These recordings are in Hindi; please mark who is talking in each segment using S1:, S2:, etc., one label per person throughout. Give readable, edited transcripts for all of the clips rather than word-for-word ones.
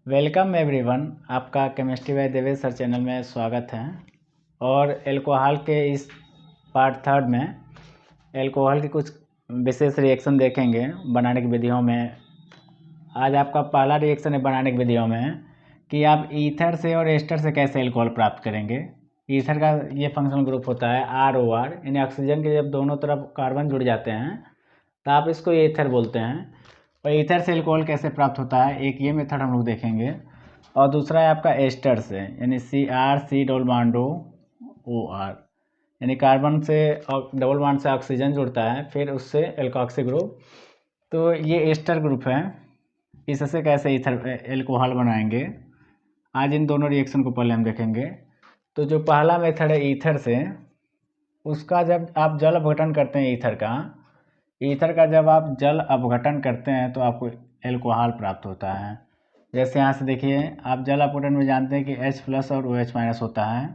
S1: वेलकम एवरीवन, आपका chemistry bye Devesh sir channel में स्वागत है। और एल्कोहल के इस पार्ट थर्ड में एल्कोहल के कुछ विशेष रिएक्शन देखेंगे बनाने की विधियों में। आज आपका पहला रिएक्शन है बनाने की विधियों में कि आप ईथर से और एस्टर से कैसे एल्कोहल प्राप्त करेंगे। ईथर का ये फंक्शनल ग्रुप होता है ROR, यानी ऑक्सीजन के जब दोनों तरफ कार्बन जुड़ जाते हैं तो आप इसको ईथर बोलते हैं। और ईथर से एल्कोहल कैसे प्राप्त होता है, एक ये मेथड हम लोग देखेंगे। और दूसरा है आपका एस्टर से, यानी CR डबल बॉन्ड OR, यानी कार्बन से डबल बॉन्ड से ऑक्सीजन जुड़ता है, फिर उससे एल्कोक्सी ग्रुप। तो ये एस्टर ग्रुप है, इससे कैसे ईथर एल्कोहल बनाएंगे। आज इन दोनों रिएक्शन को पहले हम देखेंगे। तो जो पहला मेथड है ईथर से, उसका जब आप जल अपघटन करते हैं ईथर का जब आप जल अपघटन करते हैं तो आपको एल्कोहल प्राप्त होता है। जैसे यहाँ से देखिए, आप जल अपघटन में जानते हैं कि H+ और OH- होता है।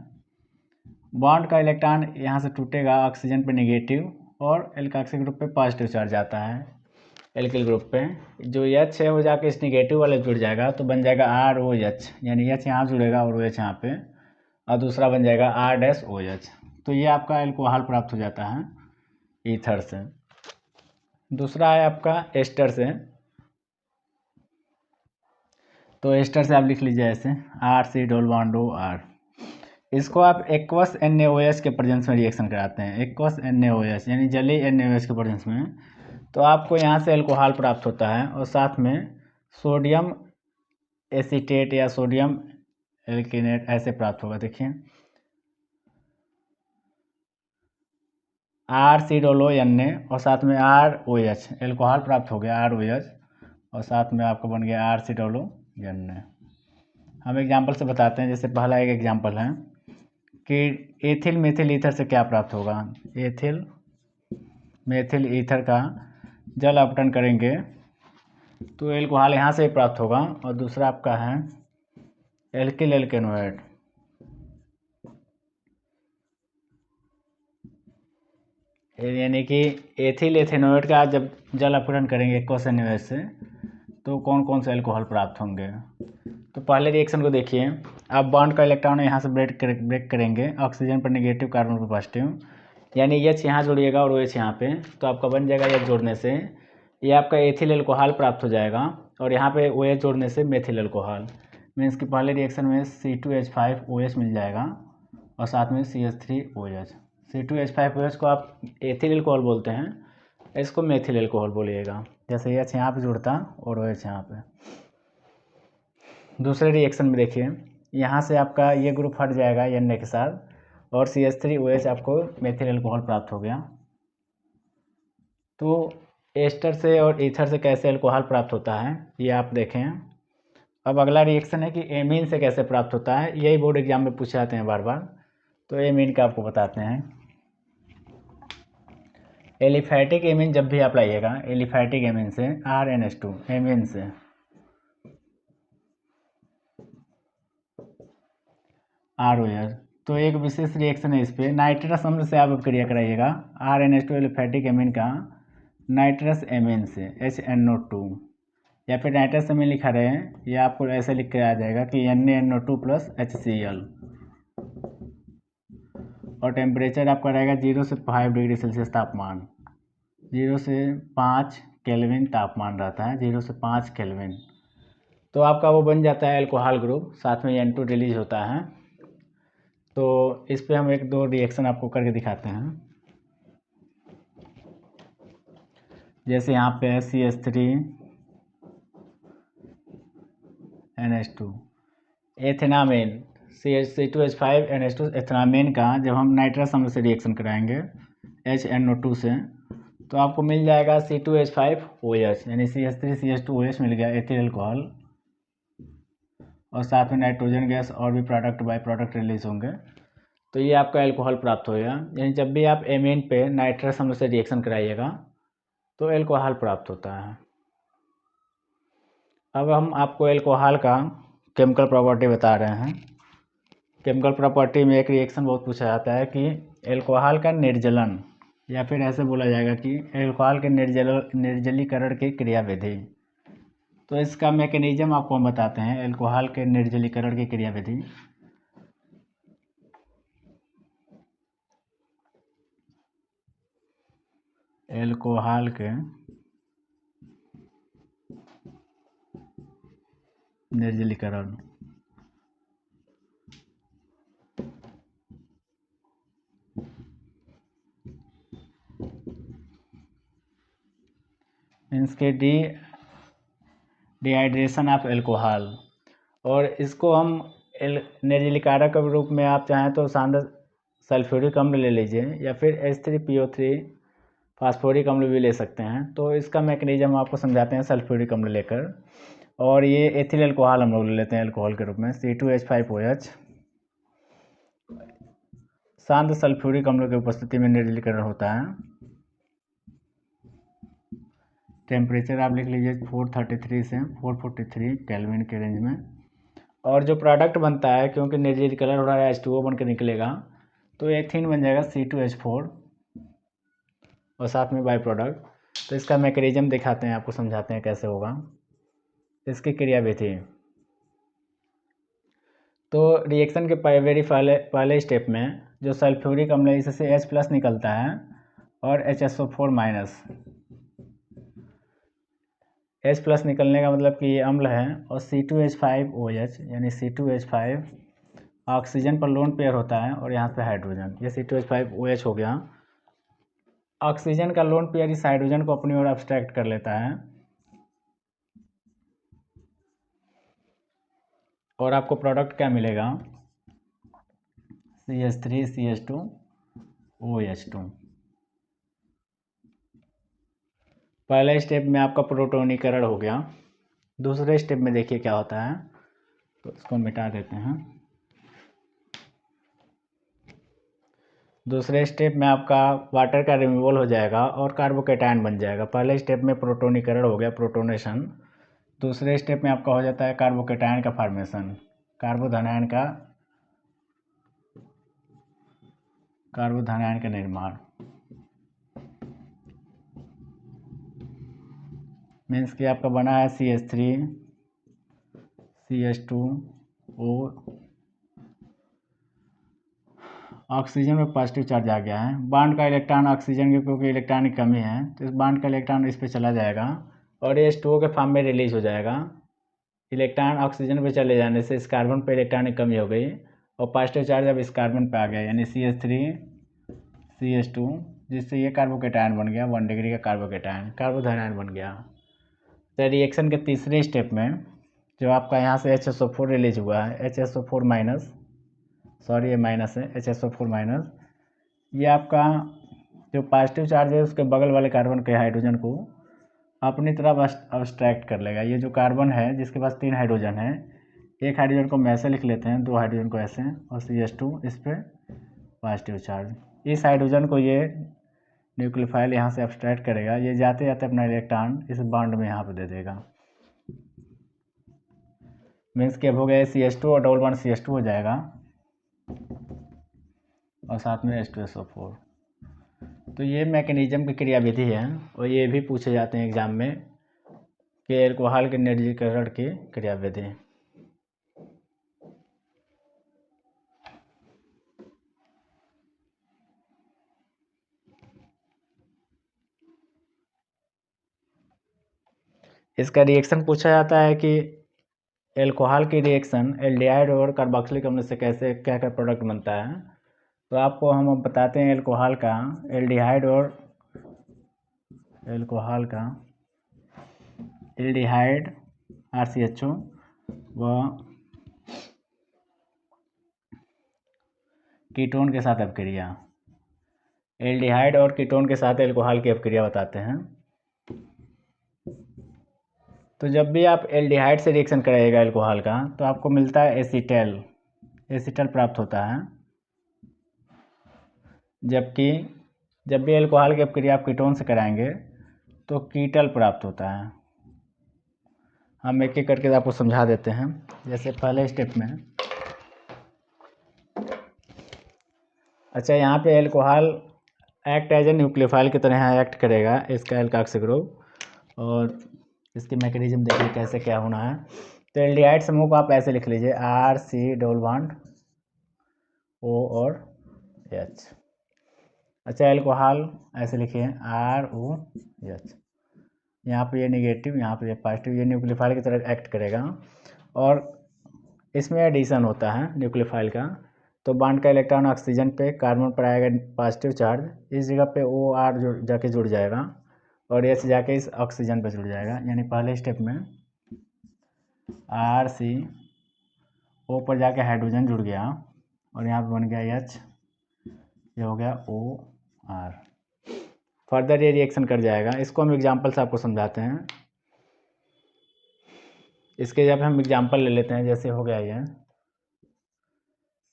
S1: बॉन्ड का इलेक्ट्रॉन यहाँ से टूटेगा ऑक्सीजन पे नेगेटिव और एल्कोक्सी ग्रुप पे पॉजिटिव चार्ज आता है। एल्किल ग्रुप पे जो H है वो जाके इस नेगेटिव वाले जुड़ जाएगा तो बन जाएगा ROH, यानी H यहाँ जुड़ेगा और OH यहाँ पे, और दूसरा बन जाएगा R-OH। तो ये आपका एल्कोहल प्राप्त हो जाता है ईथर से। दूसरा है आपका एस्टर से। तो एस्टर से आप लिख लीजिए ऐसे RC डबल बॉन्ड OR। इसको आप एक्वस NaOH के प्रेजेंस में रिएक्शन कराते हैं। एक्वस NaOH यानी जलीय NaOH के प्रेजेंस में, तो आपको यहाँ से एल्कोहल प्राप्त होता है और साथ में सोडियम एसीटेट या सोडियम एल्किनेट ऐसे प्राप्त होगा। देखिए RC और साथ में ROH, एल्कोहल प्राप्त हो गया ROH, और साथ में आपको बन गया RC हम एग्जाम्पल से बताते हैं। जैसे पहला एक एग्जाम्पल है कि एथिल मेथिल ईथर से क्या प्राप्त होगा। एथिल मेथिल ईथर का जल अपघटन करेंगे तो एल्कोहल यहाँ से प्राप्त होगा। और दूसरा आपका है एल्किल एल्केनोएट, यानी कि एथिल एथेनोएट का जब जल अपघटन करेंगे एक्वस NaOH से तो कौन कौन से एल्कोहल प्राप्त होंगे। तो पहले रिएक्शन को देखिए, आप बॉन्ड का इलेक्ट्रॉन यहाँ से ब्रेक करेंगे ऑक्सीजन पर नेगेटिव कार्बन पर पॉजिटिव, यानी H यहाँ जुड़िएगा और OH यहाँ पे, तो आपका बन जाएगा H जोड़ने से ये आपका एथिल एल्कोहल प्राप्त हो जाएगा, और यहाँ पे OH जोड़ने से मेथिल एल्कोहल। मीन्स कि पहले रिएक्शन में C2H5OH मिल जाएगा और साथ में CH3OH। C2H5OH को आप एथिल एल्कोहल बोलते हैं, इसको मेथिल एल्कोहल बोलिएगा। जैसे H यहाँ पे जुड़ता और OH यहाँ पे। दूसरे रिएक्शन में देखिए, यहाँ से आपका ये ग्रुप हट जाएगा Na के साथ और CH3OH आपको मेथिल एल्कोहल प्राप्त हो गया। तो एस्टर से और ईथर से कैसे एल्कोहल प्राप्त होता है ये आप देखें। अब अगला रिएक्शन है कि एमीन से कैसे प्राप्त होता है, यही बोर्ड एग्जाम में पूछे जाते हैं बार बार। तो एमीन का आपको बताते हैं। एलिफैटिक एमीन जब भी आप लाइएगा, एलिफैटिक एमीन से RNH2 एमीन से ROH, तो एक विशेष रिएक्शन है इस पर। नाइट्रस अम्ल से आप क्रिया कराइएगा RNH2 एलिफैटिक एमीन का नाइट्रस एमीन से HNO2, या फिर नाइट्रस एमीन लिखा रहे हैं, या आपको ऐसे लिख के आ जाएगा कि NaNO2 + HCl। और टेम्परेचर आपका रहेगा 0 से 5 डिग्री सेल्सियस तापमान, 0 से 5 केल्विन तापमान रहता है, 0 से 5 केल्विन। तो आपका वो बन जाता है एल्कोहल ग्रुप, साथ में N2 रिलीज होता है। तो इस पे हम एक दो रिएक्शन आपको करके दिखाते हैं। जैसे यहाँ पे है CH3NH2 एथेनामेन, C2H5NH2 एथेनामेन का जब हम नाइट्रस अम्ल से रिएक्शन कराएंगे HNO2 से, तो आपको मिल जाएगा C2H5OH, यानी CH3CH2OH मिल गया एथिल एल्कोहल, और साथ में नाइट्रोजन गैस और भी प्रोडक्ट बाई प्रोडक्ट रिलीज होंगे। तो ये आपका एल्कोहल प्राप्त होगा। यानी जब भी आप एमीन पे नाइट्रस अम्ल से रिएक्शन कराइएगा तो एल्कोहल प्राप्त होता है। अब हम आपको एल्कोहल का केमिकल प्रॉपर्टी बता रहे हैं। केमिकल प्रॉपर्टी में एक रिएक्शन बहुत पूछा जाता है कि एल्कोहल का निर्जलन, या फिर ऐसे बोला जाएगा कि एल्कोहल के निर्जलीकरण की क्रियाविधि। तो इसका मैकेनिज्म आपको हम बताते हैं, एल्कोहल के निर्जलीकरण की क्रियाविधि। एल्कोहल के निर्जलीकरण मीन्स के डिहाइड्रेशन ऑफ एल्कोहल, और इसको हम निर्जलीकारक के रूप में आप चाहें तो शानदार सल्फ्यूरिक अम्ल ले लीजिए, या फिर H3PO3 फास्फोरिक अम्ल भी ले सकते हैं। तो इसका मैकेनिज्म आपको समझाते हैं सल्फ्यूरिक अम्ल लेकर, और ये एथिल एल्कोहल हम लोग ले लेते हैं एल्कोहल के रूप में, C2H5OH। शांत सल्फ्यूरिक अम्ल की उपस्थिति में निर्जलीकरण होता है। टेम्परेचर आप लिख लीजिए 433 से 443 केल्विन के रेंज में। और जो प्रोडक्ट बनता है, क्योंकि निर्जलीकरण हो रहा है, H2O बन के निकलेगा, तो एथीन बन जाएगा C2H4 और साथ में बाई प्रोडक्ट। तो इसका मैकेनिज्म दिखाते हैं, आपको समझाते हैं कैसे होगा इसकी क्रियाविधि। तो रिएक्शन के वेरी पहले स्टेप में जो सल्फ्यूरिक अम्ल है, इससे H+ निकलता है और HSO4-। H+ निकलने का मतलब कि ये अम्ल है, और C2H5OH यानी C2H5 ऑक्सीजन पर लोन पेयर होता है, और यहाँ पे हाइड्रोजन, ये C2H5OH हो गया। ऑक्सीजन का लोन पेयर इस हाइड्रोजन को अपनी ओर अब्स्ट्रैक्ट कर लेता है, और आपको प्रोडक्ट क्या मिलेगा, CH3CH2OH2। पहले स्टेप में आपका प्रोटोनीकरण हो गया। दूसरे स्टेप में देखिए क्या होता है, तो इसको मिटा देते हैं। दूसरे स्टेप में आपका वाटर का रिमूवल हो जाएगा और कार्बोकेटायन बन जाएगा। पहले स्टेप में प्रोटोनीकरण हो गया, प्रोटोनेशन। दूसरे स्टेप में आपका हो जाता है कार्बोकेटायन का फॉर्मेशन, कार्बोधनायन का निर्माण। मीन्स कि आपका बना है CH3CH2O, ऑक्सीजन में पॉजिटिव चार्ज आ गया है। बांड का इलेक्ट्रॉन ऑक्सीजन की, क्योंकि इलेक्ट्रॉन की कमी है, तो इस बांड का इलेक्ट्रॉन इस पर चला जाएगा और ये H2O के फॉर्म में रिलीज हो जाएगा। इलेक्ट्रॉन ऑक्सीजन पे चले जाने से इस कार्बन पे इलेक्ट्रॉन की कमी हो गई, और पॉजिटिव चार्ज अब इस कार्बन पे आ गया, यानी CH3CH2, जिससे ये कार्बोकेटायन बन गया, 1 डिग्री का कार्बोकेटायन, कार्बोधनायन बन गया। तो रिएक्शन के तीसरे स्टेप में जो आपका यहाँ से HSO4 रिलीज हुआ है, HSO4-, सॉरी ये माइनस है, HSO4-, ये आपका जो पॉजिटिव चार्ज है उसके बगल वाले कार्बन के हाइड्रोजन को अपनी तरफ अब्स्ट्रैक्ट कर लेगा। ये जो कार्बन है जिसके पास 3 हाइड्रोजन है, एक हाइड्रोजन को हम ऐसे लिख लेते हैं, 2 हाइड्रोजन को ऐसे, और CH2 इस पर पॉजिटिव चार्ज। इस हाइड्रोजन को ये न्यूक्लियोफाइल यहाँ से अब्स्ट्रैक्ट करेगा, ये जाते जाते अपना इलेक्ट्रॉन इस बॉन्ड में यहाँ पे दे देगा। मीन्स कि अब हो गया CH2 और डबल बॉन्ड CH2 हो जाएगा, और साथ में H2SO4। तो ये मैकेनिज्म की क्रियाविधि है, और ये भी पूछे जाते हैं एग्जाम में कि एल्कोहल के निर्जलीकरण की क्रियाविधि। इसका रिएक्शन पूछा जाता है कि एल्कोहल की रिएक्शन एल्डिहाइड और कार्बोक्सिलिक अम्ल से कैसे क्या क्या प्रोडक्ट बनता है। तो आपको हम अब बताते हैं एल्कोहल का एल्डिहाइड RCHO व कीटोन के साथ अपक्रिया। एल्डिहाइड और कीटोन के साथ एल्कोहल की अपक्रिया बताते हैं। तो जब भी आप एल्डिहाइड से रिएक्शन कराइएगा एल्कोहल का, तो आपको मिलता है एसीटल प्राप्त होता है। जबकि जब भी एल्कोहल की अपक्रिया आप कीटोन से कराएंगे तो कीटल प्राप्त होता है। हम एक एक करके आपको समझा देते हैं। जैसे पहले स्टेप में, अच्छा यहाँ पे alcohol act as a nucleophile की तरह यहाँ एक्ट करेगा, इसका एल्काक्सी ग्रुप, और इसकी मैकेनिज्म देखिए कैसे क्या होना है। तो एल्डिहाइड समूह को आप ऐसे लिख लीजिए RC डबल बॉन्ड O और H। अच्छा एल्कोहल ऐसे लिखिए ROH। यहाँ पे ये निगेटिव, यहाँ पे ये पॉजिटिव, ये न्यूक्लियोफाइल की तरह एक्ट करेगा और इसमें एडिशन होता है न्यूक्लियोफाइल का। तो बॉन्ड का इलेक्ट्रॉन ऑक्सीजन पे, कार्बन पर आएगा पॉजिटिव चार्ज, इस जगह पे OR जाके जुड़ जाएगा और H जाके इस ऑक्सीजन पे जुड़ जाएगा। यानी पहले स्टेप में RC O पर जाके हाइड्रोजन जुड़ गया और यहाँ पे बन गया H, ये हो गया OR। फर्दर ये रिएक्शन कर जाएगा। इसको हम एग्जाम्पल से आपको समझाते हैं। इसके जब हम एग्जाम्पल ले लेते हैं, जैसे हो गया ये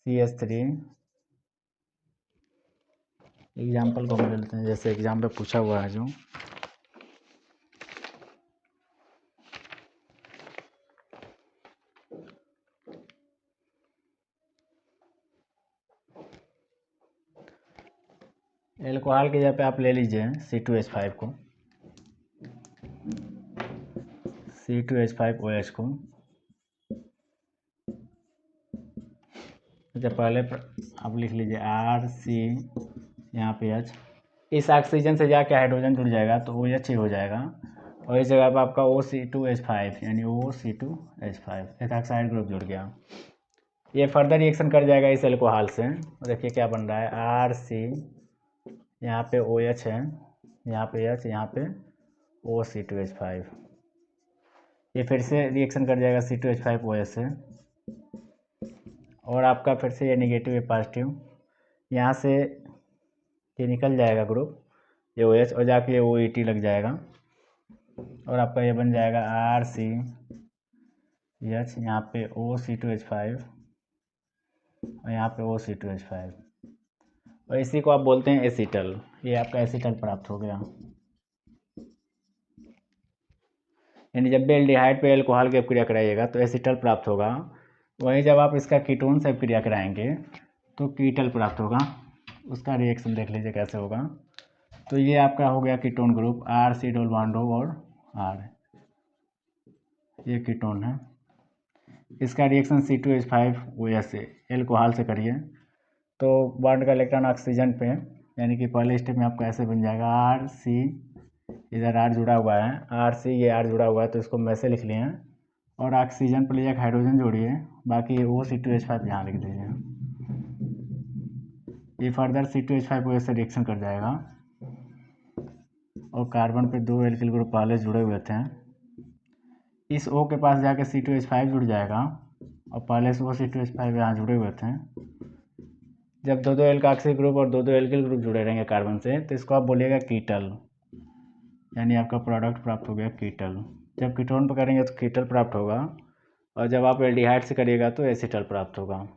S1: CH3, एग्जाम्पल को हम ले लेते हैं, जैसे एग्जाम पे पूछा हुआ है जो एल्कोहल की जगह पे आप ले लीजिए C2H5 को, C2H5OH को। अच्छा पहले आप लिख लीजिए RC, यहाँ पे H, इस ऑक्सीजन से जाके हाइड्रोजन जुड़ जाएगा तो OH ही हो जाएगा और इस जगह पर आपका OC2H5 यानी OC2H5 एथॉक्साइड ग्रुप जुड़ गया। ये फर्दर रिएक्शन कर जाएगा इस एल्कोहल से। देखिए क्या बन रहा है RC, यहाँ पे OH है, यहाँ पे H, यहाँ पे OC2H5। ये फिर से रिएक्शन कर जाएगा C2H5OH से और आपका फिर से ये निगेटिव है पॉजिटिव, यहाँ से ये निकल जाएगा ग्रुप ये OH और जाके ये OET लग जाएगा और आपका ये बन जाएगा RCH, यहाँ पे OC2H5 और यहाँ पे OC2H5 और इसी को आप बोलते हैं एसीटल। ये आपका एसीटल प्राप्त हो गया। यानी जब भी एल्डिहाइड पे एल्कोहल की क्रिया कराइएगा तो एसीटल प्राप्त होगा, वहीं जब आप इसका कीटोन से क्रिया कराएंगे तो कीटल प्राप्त होगा। उसका रिएक्शन देख लीजिए कैसे होगा। तो ये आपका हो गया ketone group RC double bond O और R, ये कीटोन है। इसका रिएक्शन C2H5OH से एल्कोहल से करिए तो बॉन्ड का इलेक्ट्रॉन ऑक्सीजन पे, यानी कि पहले स्टेप में आपका ऐसे बन जाएगा RC, इधर R जुड़ा हुआ है, RC ये R जुड़ा हुआ है तो इसको वैसे लिख लिए और ऑक्सीजन पर ले जाकर हाइड्रोजन जोड़िए, बाकी OC2H5 यहाँ लिख दीजिए। ये फर्दर C2H5OH से रिएक्शन कर जाएगा और कार्बन पे 2 एल्किल ग्रुप पहले जुड़े हुए थे, इस O के पास जाके C2H5 जुड़ जाएगा और पहले से OC2H5 यहाँ जुड़े हुए थे। जब 2-2 एल्काक्सी ग्रुप और 2-2 एल्किल ग्रुप जुड़े रहेंगे कार्बन से तो इसको आप बोलिएगा कीटल, यानी आपका प्रोडक्ट प्राप्त हो गया कीटल। जब कीटोन पर करेंगे तो कीटल प्राप्त होगा और जब आप एल्डिहाइड से करिएगा तो एसीटल प्राप्त होगा।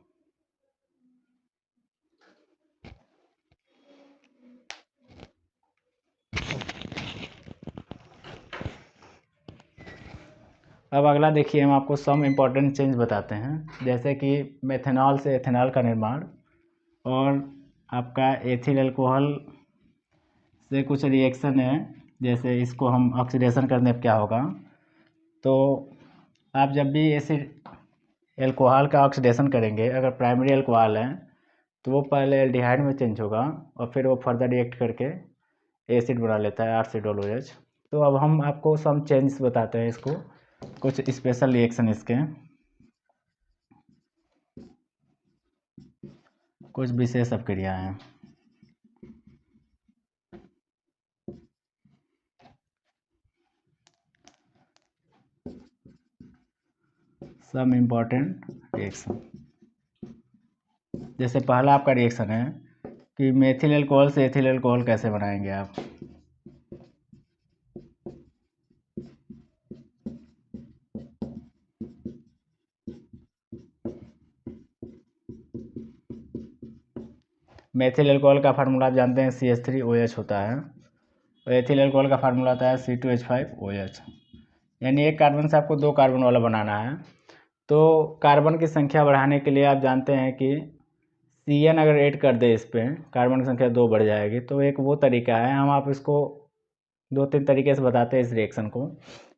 S1: अब अगला देखिए, हम आपको सम इम्पॉर्टेंट चेंज बताते हैं, जैसे कि मेथनॉल से एथेनॉल का निर्माण और आपका एथिल अल्कोहल से कुछ रिएक्शन है, जैसे इसको हम ऑक्सीडेशन करने पर क्या होगा। तो आप जब भी एसिड एल्कोहल का ऑक्सीडेशन करेंगे, अगर प्राइमरी अल्कोहल है तो वो पहले एल्डिहाइड में चेंज होगा और फिर वो फर्दर रिएक्ट करके एसिड बना लेता है RC डबल OH। तो अब हम आपको सम चेंजेस बताते हैं, इसको कुछ स्पेशल रिएक्शन, इसके कुछ विशेष अपक्रियाएं हैं। सम इम्पॉर्टेंट रिएक्शन, जैसे पहला आपका रिएक्शन है कि मेथिल अल्कोहल से एथिल अल्कोहल कैसे बनाएंगे आप। मेथिल अल्कोहल का फार्मूला आप जानते हैं CH3OH होता है और एथिल अल्कोहल का फार्मूला आता है C2H5OH। यानी एक कार्बन से आपको 2 कार्बन वाला बनाना है तो कार्बन की संख्या बढ़ाने के लिए आप जानते हैं कि CN अगर ऐड कर दे इस पर कार्बन की संख्या 2 बढ़ जाएगी। तो एक वो तरीका है, हम आप इसको 2-3 तरीके से बताते हैं इस रिएक्शन को।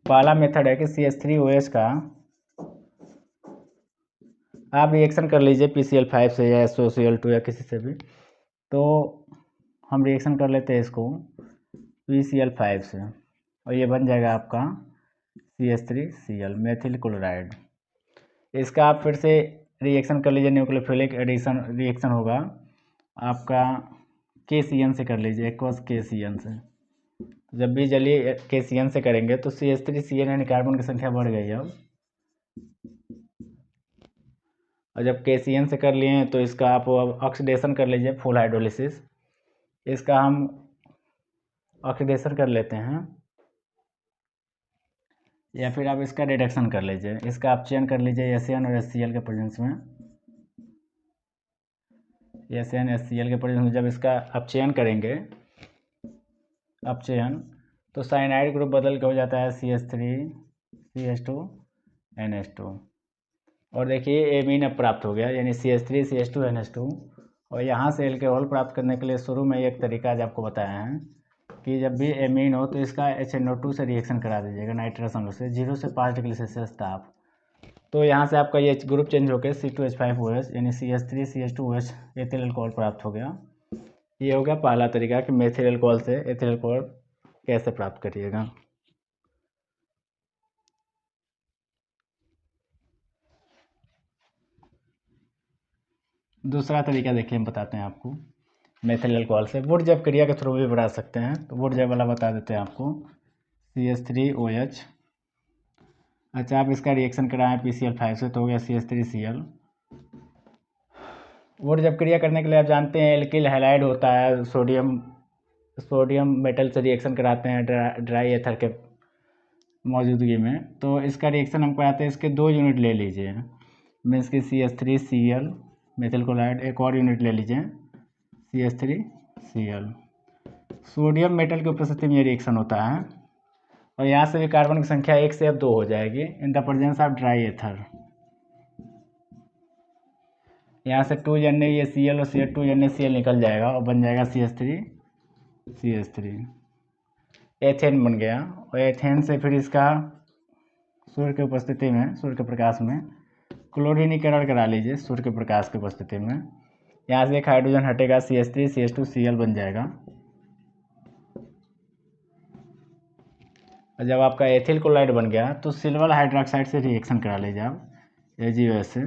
S1: पहला मेथड है कि CH3OH का आप रिएक्शन कर लीजिए PCl5 से या SOCl2 या किसी से भी। तो हम रिएक्शन कर लेते हैं इसको PCl5 से और ये बन जाएगा आपका CH3Cl मेथिल क्लोराइड। इसका आप फिर से रिएक्शन कर लीजिए, न्यूक्लियोफिलिक एडिशन रिएक्शन होगा आपका KCN से कर लीजिए, एक्वस KCN से। जब भी जलीय KCN से करेंगे तो CH3Cl यानी कार्बन की संख्या बढ़ गई अब। और जब KCN से कर लिए हैं तो इसका आप ऑक्सीडेशन कर लीजिए, फुल हाइड्रोलिसिस। इसका हम ऑक्सीडेशन कर लेते हैं या फिर आप इसका रिडक्शन कर लीजिए। इसका आप चयन कर लीजिए SN और HCl के प्रेजेंस में। SN HCl के प्रेजेंस में जब इसका आप चयन करेंगे अपचयन, तो साइनाइड ग्रुप बदल के हो जाता है CH3CH2NH2 और देखिए एमीन अब प्राप्त हो गया, यानी CH3CH2NH2। और यहाँ से एल्कोहल प्राप्त करने के लिए शुरू में एक तरीका आज आपको बताया है कि जब भी एमीन हो तो इसका HNO2 से रिएक्शन करा दीजिएगा नाइट्रस अम्ल से 0 से 5 डिग्री सेल्सियस ताप। तो यहाँ से आपका ये ग्रुप चेंज होकर C2H5OH यानी CH3CH2OH एथिल अल्कोहल प्राप्त हो गया। ये हो गया पहला तरीका कि मेथिल अल्कोहल से एथिल अल्कोहल कैसे प्राप्त करिएगा। दूसरा तरीका देखिए हम बताते हैं आपको मेथिल अल्कोहल से। वुडजैप क्रिया के थ्रू भी बना सकते हैं, तो वुडजैप वाला बता देते हैं आपको CH3OH। अच्छा, आप इसका रिएक्शन कराएं PCl5 से तो हो गया CH3Cl। वुडजैप क्रिया करने के लिए आप जानते हैं एल्किल हैलाइड होता है, सोडियम मेटल से रिएक्शन कराते हैं ड्राई एथर के मौजूदगी में। तो इसका रिएक्शन हम कराते हैं, इसके 2 यूनिट ले लीजिए, मीन्स की CH3Cl मेथिल क्लोराइड। एक और यूनिट ले लीजिए CH3Cl। सोडियम मेटल की उपस्थिति में ये रिएक्शन होता है और यहाँ से भी कार्बन की संख्या 1 से अब 2 हो जाएगी in the presence of dry ether. यहाँ से 2Na ये Cl और Cl2NaCl निकल जाएगा और बन जाएगा CH3 एथेन बन गया। और एथेन से फिर इसका सूर्य की उपस्थिति में, सूर्य के प्रकाश में क्लोरीनीकरण करा लीजिए सूर्य के प्रकाश की उपस्थिति में। यहाँ से एक हाइड्रोजन हटेगा, CH3CH2Cl बन जाएगा। और जब आपका एथिल क्लोराइड बन गया तो सिल्वर हाइड्रोक्साइड से रिएक्शन करा लीजिए आप AgOH से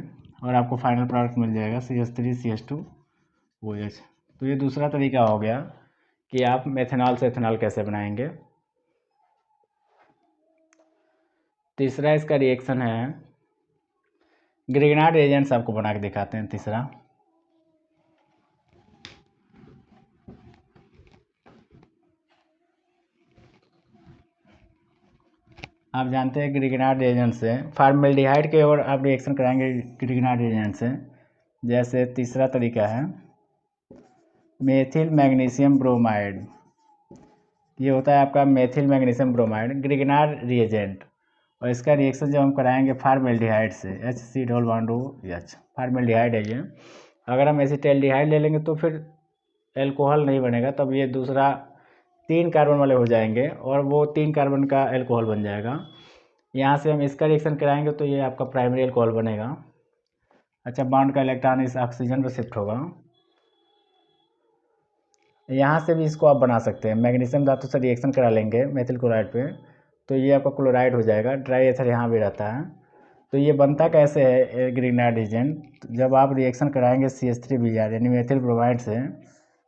S1: और आपको फाइनल प्रोडक्ट मिल जाएगा CH3CH2OH। तो ये दूसरा तरीका हो गया कि आप मेथनॉल से एथेनॉल कैसे बनाएंगे। तीसरा इसका रिएक्शन है ग्रिग्नार्ड एजेंट्स, आपको बना के दिखाते हैं। तीसरा आप जानते हैं ग्रिग्नार्ड एजेंट से फॉर्मेल्डिहाइड के और आप रिएक्शन कराएंगे ग्रिग्नार्ड एजेंट से। जैसे तीसरा तरीका है मेथिल मैग्नीशियम ब्रोमाइड, ये होता है आपका methyl magnesium bromide Grignard reagent. और इसका रिएक्शन जब हम कराएंगे फॉर्मेल्डिहाइड से HC≡OH, फॉर्मेल्डिहाइड है ये। अगर हम एसिटाल्डिहाइड ले लेंगे तो फिर एल्कोहल नहीं बनेगा, तब ये दूसरा 3 कार्बन वाले हो जाएंगे और वो 3 कार्बन का एल्कोहल बन जाएगा। यहाँ से हम इसका रिएक्शन कराएंगे तो ये आपका प्राइमरी एल्कोहल बनेगा। अच्छा, बॉन्ड का इलेक्ट्रॉन इस ऑक्सीजन पर शिफ्ट होगा। यहाँ से भी इसको आप बना सकते हैं, मैग्नीशियम धातु से रिएक्शन करा लेंगे मेथिल क्लोराइड पे तो ये आपका क्लोराइड हो जाएगा। ड्राई एथर यहाँ भी रहता है। तो ये बनता कैसे है ग्रिग्नार्ड एजेंट, जब आप रिएक्शन कराएंगे CH3Br यानी मेथिल ब्रोमाइड से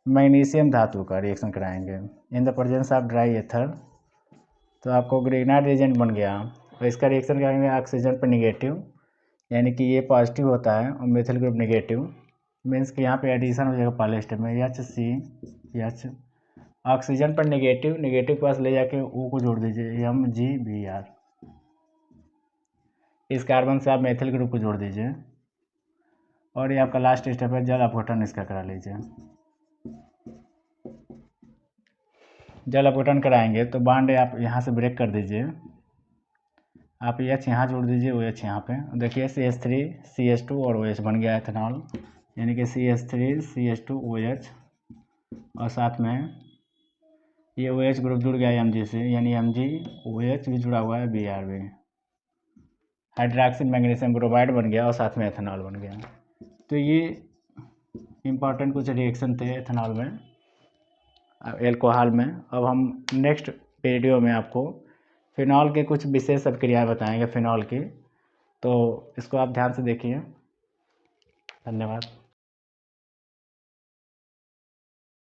S1: मैग्नीशियम धातु का रिएक्शन कराएंगे in the presence of dry ether, तो आपको ग्रिग्नार्ड एजेंट बन गया। और इसका रिएक्शन करेंगे ऑक्सीजन पर निगेटिव, यानी कि ये पॉजिटिव होता है और मेथिल ग्रुप निगेटिव, मीन्स कि यहाँ पे एडिशन हो जाएगा पहले स्टेप में HCH। ऑक्सीजन पर निगेटिव के पास ले जाके O को जोड़ दीजिए MgBr। इस कार्बन से आप मेथिल ग्रुप को जोड़ दीजिए और ये आपका लास्ट स्टेप है, जल अपघटन इसका करा लीजिए। जल अपघटन कराएंगे तो बॉन्ड आप यहाँ से ब्रेक कर दीजिए, आप H यहाँ जोड़ दीजिए, OH यहाँ पे। देखिए CH3CH2 और OH बन गया एथेनॉल, यानी कि CH3CH2OH और साथ में ये OH ग्रुप जुड़ गया Mg से, यानी MgOH भी जुड़ा हुआ है Br भी। हाइड्रोक्सी मैग्नीशियम ब्रोमाइड बन गया और साथ में एथेनॉल बन गया। तो ये इम्पॉर्टेंट कुछ रिएक्शन थे एथेनॉल में, एल्कोहल में। अब हम नेक्स्ट वीडियो में आपको फिनॉल के कुछ विशेष अभिक्रियाएँ बताएंगे फिनॉल की, तो इसको आप ध्यान से देखिए। धन्यवाद।